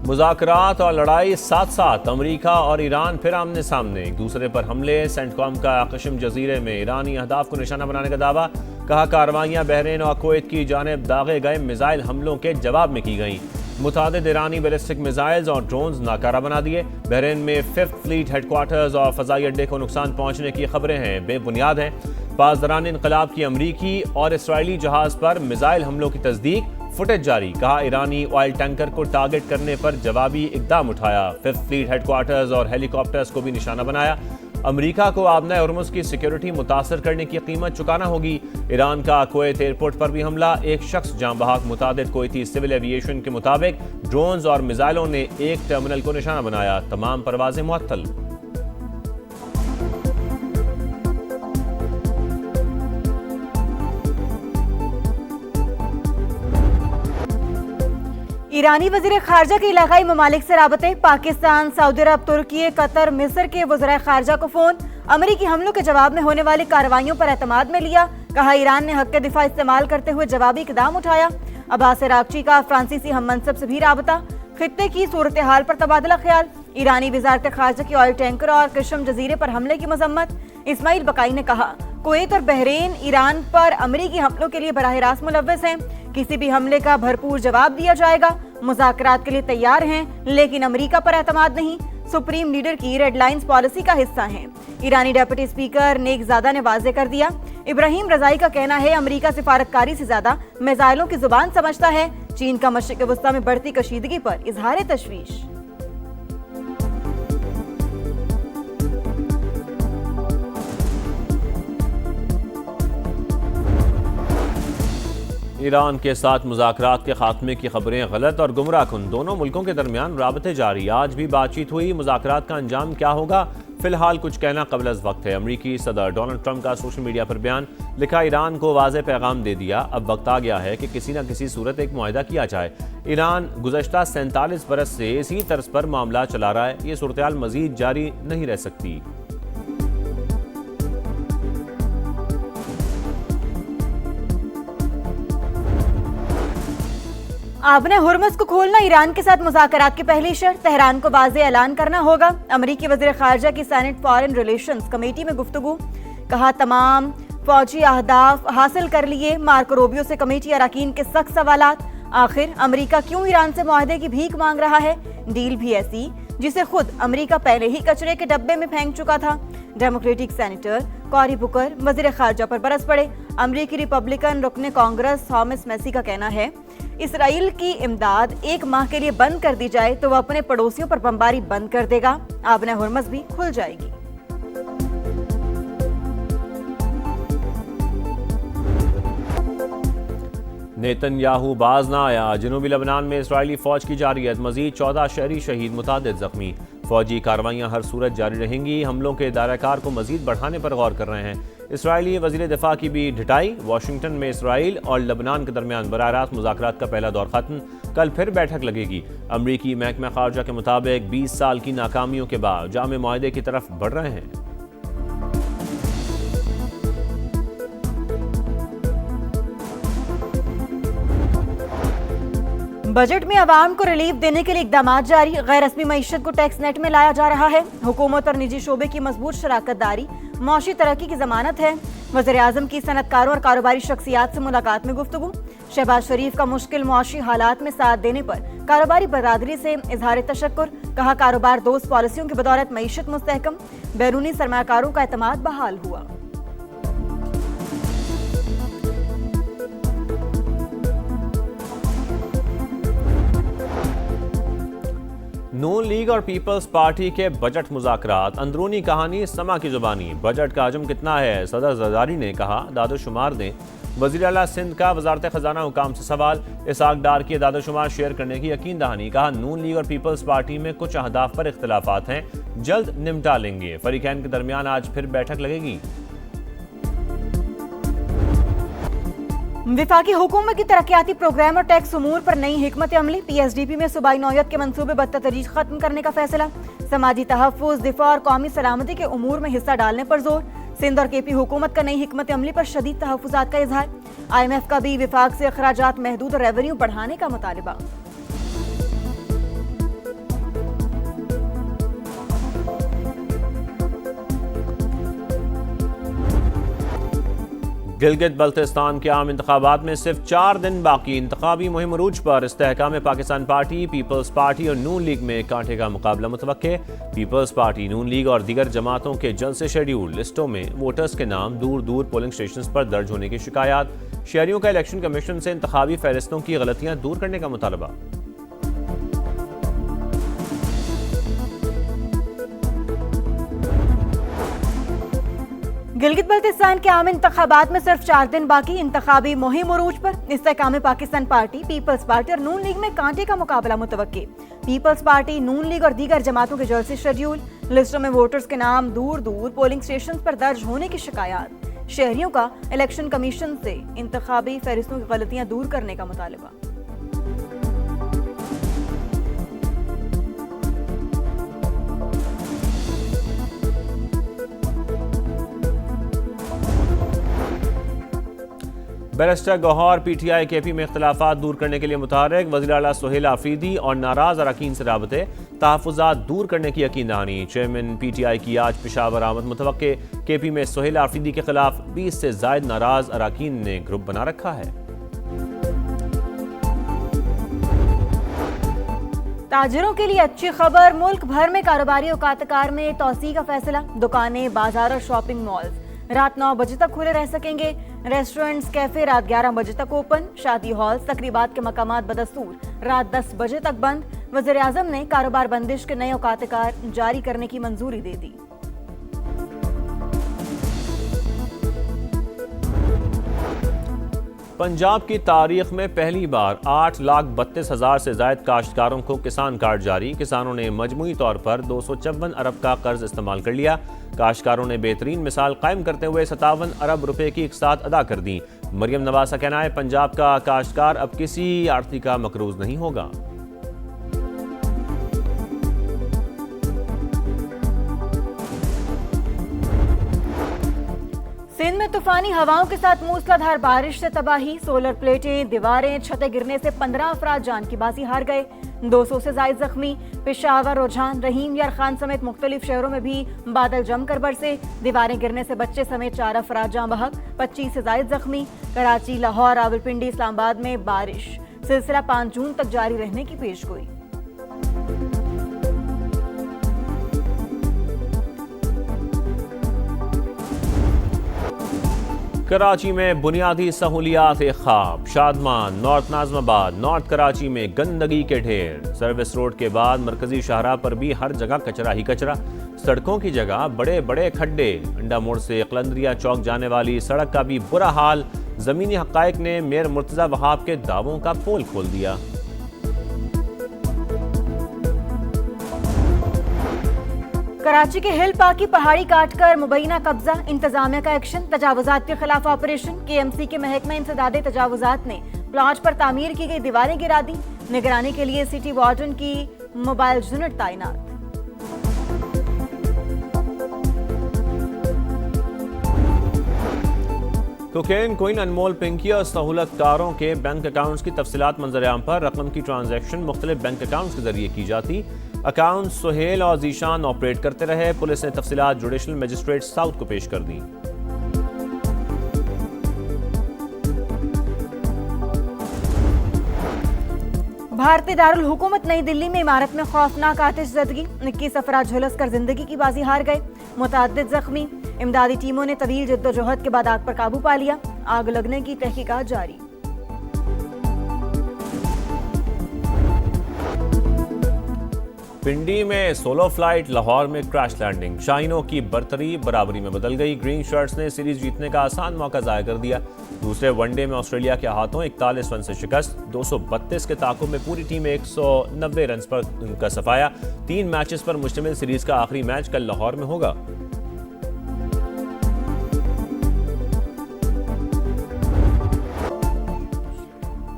मुज़ाकरात और लड़ाई साथ साथ, अमरीका और ईरान फिर आमने सामने, एक दूसरे पर हमले। सेंटकॉम का कश्म जजीरे में ईरानी अहदाफ को निशाना बनाने का दावा। कहा कार्रवाइयाँ बहरीन और कुवैत की जानिब दागे गए मिसाइल हमलों के जवाब में की गई। मुतादिद ईरानी बैलिस्टिक मिसाइल्स और ड्रोन्स नाकारा बना दिए। बहरीन में 5th फ्लीट हेडक्वार्टर्स और फजाई अड्डे को नुकसान पहुंचने की खबरें हैं, बेबुनियाद हैं। पासदरान इनकलाब की अमरीकी और इसराइली जहाज पर मिसाइल हमलों की तस्दीक, फुटेज जारी। कहा ईरानी ऑयल टैंकर को टारगेट करने पर जवाबी इकदाम उठाया। 5th फ्लीट हेडक्वार्टर्स और हेलीकॉप्टर्स को भी निशाना बनाया। अमरीका को आबना हुर्मुज़ की सिक्योरिटी मुतासर करने की कीमत चुकाना होगी। ईरान का कुवैत एयरपोर्ट पर भी हमला, एक शख्स जान बहक। मुतादिद कुवैती सिविल एविएशन के मुताबिक ड्रोन्स और मिसाइलों ने एक टर्मिनल को निशाना बनाया। तमाम परवाजें मुअत्तल। ईरानी वज़ीर खारजा के इलाकाई ममालिक से राबते। पाकिस्तान, सऊदी अरब, तुर्की, कतर, मिस्र के वज़राए खारजा को फोन। अमरीकी हमलों के जवाब में होने वाली कार्रवाइयों पर एतमाद में लिया। कहा ईरान ने हक के दिफा इस्तेमाल करते हुए जवाबी इकदाम उठाया। अब्बास इराक्ची का फ्रांसीसी हम मनसब से भी राबता। खित्ते की सूरत हाल पर तबादला ख्याल। ईरानी वज़ारत खारजा की ऑयल टैंकर और कश्म जजीरे पर हमले की मजम्मत। इस्माइल बकाई ने कहा कुवैत और बहरीन ईरान पर अमरीकी हमलों के लिए बराह रास्त मुलव्वस हैं। किसी भी हमले का भरपूर जवाब दिया जाएगा। मुज़ाकरात के लिए तैयार हैं, लेकिन अमरीका पर एतमाद नहीं। सुप्रीम लीडर की रेड लाइन्स पॉलिसी का हिस्सा हैं। ईरानी डेप्यूटी स्पीकर नेकजादा ने वाजे कर दिया। इब्राहिम रजाई का कहना है अमरीका सिफारतकारी से ज्यादा मिसाइलों की जुबान समझता है। चीन का मशरिक़ वस्ता में बढ़ती कशीदगी पर इजहार तशवीश। ईरान के साथ मुज़ाकरात के खात्मे की खबरें गलत और गुमराहकुन। दोनों मुल्कों के दरमियान राबते जारी। आज भी बातचीत हुई। मुज़ाकरात का अंजाम क्या होगा, फिलहाल कुछ कहना कबल अज़ वक्त है। अमरीकी सदर डोनाल्ड ट्रंप का सोशल मीडिया पर बयान। लिखा ईरान को वाज़ेह पैगाम दे दिया, अब वक्त आ गया है कि किसी न किसी सूरत एक मुआहदा किया जाए। ईरान गुज़श्ता 47 बरस से इसी तर्ज पर मामला चला रहा है। ये सूरत हाल मज़ीद जारी नहीं रह सकती। आबने हुर्मुज़ को खोलना ईरान के साथ मुज़ाकरात की पहली शर्त। तेहरान को वाज़ेह ऐलान करना होगा। अमरीकी वज़ीर खारजा की सेनेट फॉरेन रिलेशंस कमेटी में गुफ्तगू। कहा तमाम फौजी अहदाफ हासिल कर लिए। मार्को रूबियो से कमेटी अरकान के सख्त सवालात। आखिर अमरीका क्यों ईरान से मुआहदे की भीख मांग रहा है? डील भी ऐसी जिसे खुद अमरीका पहले ही कचरे के डब्बे में फेंक चुका था। डेमोक्रेटिक सेनेटर कॉरी बुकर वज़ीर खारजा पर बरस पड़े। अमरीकी रिपब्लिकन रुकने कांग्रेस थॉमस मैसी का कहना है इसराइल की इमदाद 1 माह के लिए बंद कर दी जाए तो वह अपने पड़ोसियों पर बमबारी बंद कर देगा। आबना हुर्मुज़ भी खुल जाएगी। नेतन्याहू बाज ना आया। जनूबी लबनान में इसराइली फौज की जारियत, मजीद 14 शहरी शहीद, मुतादिद जख्मी। फौजी कार्रवाइयाँ हर सूरत जारी रहेंगी। हमलों के दायराकार को मजीद बढ़ाने पर गौर कर रहे हैं। इसराइली वज़ीर दिफा की भी ढिठाई। वाशिंगटन में इसराइल और लबनान के दरमियान बराह रास्त मुज़ाकरात का पहला दौर खत्म। कल फिर बैठक लगेगी। अमरीकी महकमा खारजा के मुताबिक 20 साल की नाकामियों के बाद जामे मुआहदे की तरफ बढ़ रहे हैं। बजट में अवाम को रिलीफ देने के लिए इकदाम जारी। गैर रस्मी मईशत को टैक्स नेट में लाया जा रहा है। हुकूमत और निजी शोबे की मजबूत शराकतदारी मौशी तरक्की की जमानत है। वज़ीर आज़म की सनतकारों और कारोबारी शख्सियात से मुलाकात में गुफ्तगू। शहबाज शरीफ का मुश्किल मुआशी हालात में साथ देने पर कारोबारी बरादरी से इजहार तशक्कुर। कहा कारोबार दोस्त पॉलिसियों की बदौलत मईशत मुस्तहकम। बैरूनी सरमाकारों का एतमाद बहाल हुआ। नून लीग और पीपल्स पार्टी के बजट मुज़ाकरात, अंदरूनी कहानी समा की जुबानी। बजट का हजम कितना है, सदर जरदारी ने कहा दादोशुमार दें। वज़ीर आला सिंध का वजारत खजाना हुकाम से सवाल। इसाक डार की दादोशुमार शेयर करने की यकीन दहानी। कहा नून लीग और पीपल्स पार्टी में कुछ अहदाफ पर इख्तलाफात हैं, जल्द निपटा लेंगे। फरीकैन के दरमियान आज फिर बैठक लगेगी। विफाकी हुकूमत की तरक्याती प्रोग्राम और टैक्स उमूर पर नई हिकमत अमली। PSDP में सूबाई नौयत के मंसूबे बदतदरीज खत्म करने का फैसला। समाजी तहफ़्फ़ुज़, दिफा और कौमी सलामती के उमूर में हिस्सा डालने पर जोर। सिंध और KP हुकूमत का नई हिकमत अमली पर शदीद तहफ़्फ़ुज़ात का इजहार। IMF का भी विफाक से अखराजात महदूद और रेवेन्यू बढ़ाने का मुतालबा। गिलगित बल्तिस्तान के आम इंतखाबात में सिर्फ 4 दिन बाकी। इंतखाबी मुहिम अरूज पर। इस्तेहकाम पाकिस्तान पार्टी, पीपल्स पार्टी और नून लीग में कांटे का मुकाबला मुतवक्के। पीपल्स पार्टी, नून लीग और दीगर जमातों के जलसे शेड्यूल। लिस्टों में वोटर्स के नाम दूर दूर पोलिंग स्टेशन पर दर्ज होने की शिकायत। शहरियों का इलेक्शन कमीशन से इंतखाबी फहरिस्तों की गलतियां दूर करने का मुतालबा। गिलगित बल्तिस्तान के आम इंतखाबात में सिर्फ 4 दिन बाकी। इंतखाबी मुहिम उरूज पर। इस्तेहकाम पाकिस्तान पार्टी, पीपल्स पार्टी और नून लीग में कांटे का मुकाबला मुतवक्के। पीपल्स पार्टी, नून लीग और दीगर जमातों के जलसे शेड्यूल। लिस्टों में वोटर्स के नाम दूर दूर पोलिंग स्टेशन पर दर्ज होने की शिकायत। शहरियों का इलेक्शन कमीशन से इंतखाबी फहरिस्तों की गलतियां दूर करने का मुतालबा। बैरिस्टर गौहर पीटीआई केपी में इख्तलाफात दूर करने के लिए मुतहर्रिक। वज़ीर आला सुहेल आफरीदी और नाराज अरकान से राबते तहफ़्फ़ुज़ात दूर करने की यकीन दहानी। चेयरमैन पीटीआई की आज पेशावर आमद मुतवक्के। केपी में सुहेल आफरीदी के खिलाफ 20 से ज़ायद नाराज अरकान ने ग्रुप बना रखा है। ताजिरों के लिए अच्छी खबर। मुल्क भर में कारोबारी औकातकार में तोसी का फैसला। दुकानें, बाजार और शॉपिंग मॉल्स रात 9 बजे तक खुले रह सकेंगे। रेस्टोरेंट्स, कैफे रात 11 बजे तक ओपन। शादी हॉल, तकरीबात के मकामात बदस्तूर रात 10 बजे तक बंद। वज़ीर आज़म ने कारोबार बंदिश के नए औकातकार जारी करने की मंजूरी दे दी। पंजाब की तारीख में पहली बार 8,32,000 से ज्यादा काश्तकारों को किसान कार्ड जारी। किसानों ने मजमूई तौर पर 254 अरब का कर्ज इस्तेमाल कर लिया। काश्तकारों ने बेहतरीन मिसाल कायम करते हुए 57 अरब रुपए की इकसात अदा कर दी। मरियम नवाज का कहना है, पंजाब का काश्तकार अब किसी आर्थिक का मकरूज नहीं होगा। सिंध में तूफानी हवाओं के साथ मूसलाधार बारिश से तबाही। सोलर प्लेटें, दीवारें, छतें गिरने से 15 अफराद जान की बाजी हार गए। 200 से ज्यादा जख्मी। पेशावर, रुझान, रहीम यार खान समेत मुख्तलिफ शहरों में भी बादल जमकर बरसे। दीवारें गिरने से बच्चे समेत 4 अफराद जान बहक। 25 से ज्यादा जख्मी। कराची, लाहौर, रावलपिंडी, इस्लामाबाद में बारिश सिलसिला 5 जून तक जारी रहने की पेशगोई। कराची में बुनियादी सहूलियात एक ख्वाब। शादमान, नॉर्थ नाज़माबाद, नॉर्थ कराची में गंदगी के ढेर। सर्विस रोड के बाद मरकजी शाहराह पर भी हर जगह कचरा ही कचरा। सड़कों की जगह बड़े बड़े खड्डे। अंडा मोड़ से कलंदरिया चौक जाने वाली सड़क का भी बुरा हाल। जमीनी हक़ाइक़ ने मेयर मुर्तज़ा वहाब के दावों का पोल खोल दिया। कराची के हिल पार्क की पहाड़ी काटकर मुबैना कब्जा। इंतजामिया का एक्शन। तजावुजात के खिलाफ ऑपरेशन। केएमसी के महकमा इंसदादे तजावुजात ने प्लॉट पर तामीर की गई दीवारें गिरा दी। निगरानी के लिए सिटी वार्डन की मोबाइल यूनिट तैनात। कोकेन क्वीन अनमोल पिंकी और सहूलतकारों के बैंक अकाउंट्स की तफसीलात मंजर-ए-आम पर। रकम की ट्रांजैक्शन मुख्तलिफ बैंक अकाउंट्स के जरिए की जाती। अकाउंट सुहेल और जीशान ऑपरेट करते रहे। पुलिस ने तफसीलात जुडिशल मजिस्ट्रेट साउथ को पेश कर दी। भारतीय दारुल हुकूमत नई दिल्ली में इमारत में खौफनाक आतिशज़दगी। 21 अफराद झुलस कर जिंदगी की बाजी हार गए। मुतअद्दिद जख्मी। इमदादी टीमों ने तवील जद्दोजहद के बाद आग पर काबू पा लिया। आग लगने की तहकीकात जारी। पिंडी में सोलो फ्लाइट, लाहौर में क्रैश लैंडिंग। शाहीनों की बरतरी बराबरी में बदल गई। ग्रीन शर्ट्स ने सीरीज जीतने का आसान मौका ज़ाया कर दिया। दूसरे वनडे में ऑस्ट्रेलिया के हाथों 41 रन से शिकस्त। 232 के ताकुब में पूरी टीम 190 रन पर उनका सफाया। 3 मैचेस पर मुश्तमिल सीरीज का आखिरी मैच कल लाहौर में होगा।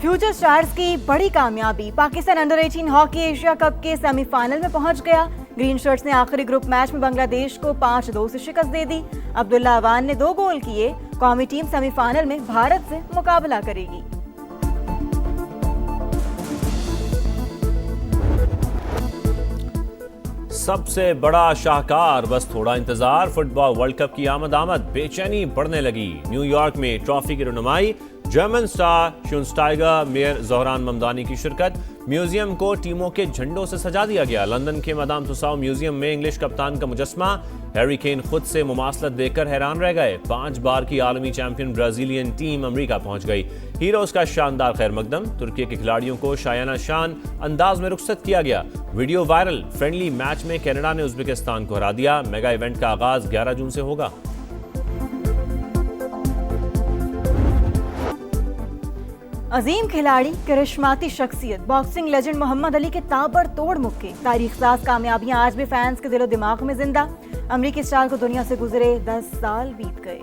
फ्यूचर स्टार्स की बड़ी कामयाबी। Pakistan under 18 hockey Asia cup के सेमीफाइनल में पहुंच गया। ग्रीन शर्ट्स ने आखिरी ग्रुप मैच में बांग्लादेश को 5-2 से शिकस्त दे दी। अब्दुल्ला अवान ने 2 गोल किए। कौमी टीम सेमीफाइनल में भारत से मुकाबला करेगी। सबसे बड़ा शाहकार, बस थोड़ा इंतजार। फुटबॉल वर्ल्ड कप की आमद बेचैनी बढ़ने लगी। न्यूयॉर्क में ट्रॉफी की रनुमाई, German star Schweinsteiger mayor Zohran Mamdani की शिरकत। म्यूजियम को टीमों के झंडों से सजा दिया गया। लंदन के मैदान तुसाओ म्यूजियम में इंग्लिश कप्तान का मुजस्मा। हैरी केन खुद से मुमासलत देखकर हैरान रह गए। 5 बार की आलमी चैंपियन ब्राजीलियन टीम अमेरिका पहुंच गई। हीरोज का शानदार खैर मकदम। तुर्की के खिलाड़ियों को शायाना शान अंदाज में रुखसत किया गया। Video viral. फ्रेंडली मैच में कनाडा ने उज्बेकिस्तान को हरा दिया। मेगा इवेंट का आगाज 11 जून से होगा। अजीम खिलाड़ी, करिश्माती शख्सियत, बॉक्सिंग लेजेंड मोहम्मद अली के ताबड़तोड़ मुक्के। तारीख साज कामयाबियां आज भी फैंस के दिलो दिमाग में जिंदा। अमेरिकी स्टार को दुनिया से गुजरे 10 साल बीत गए।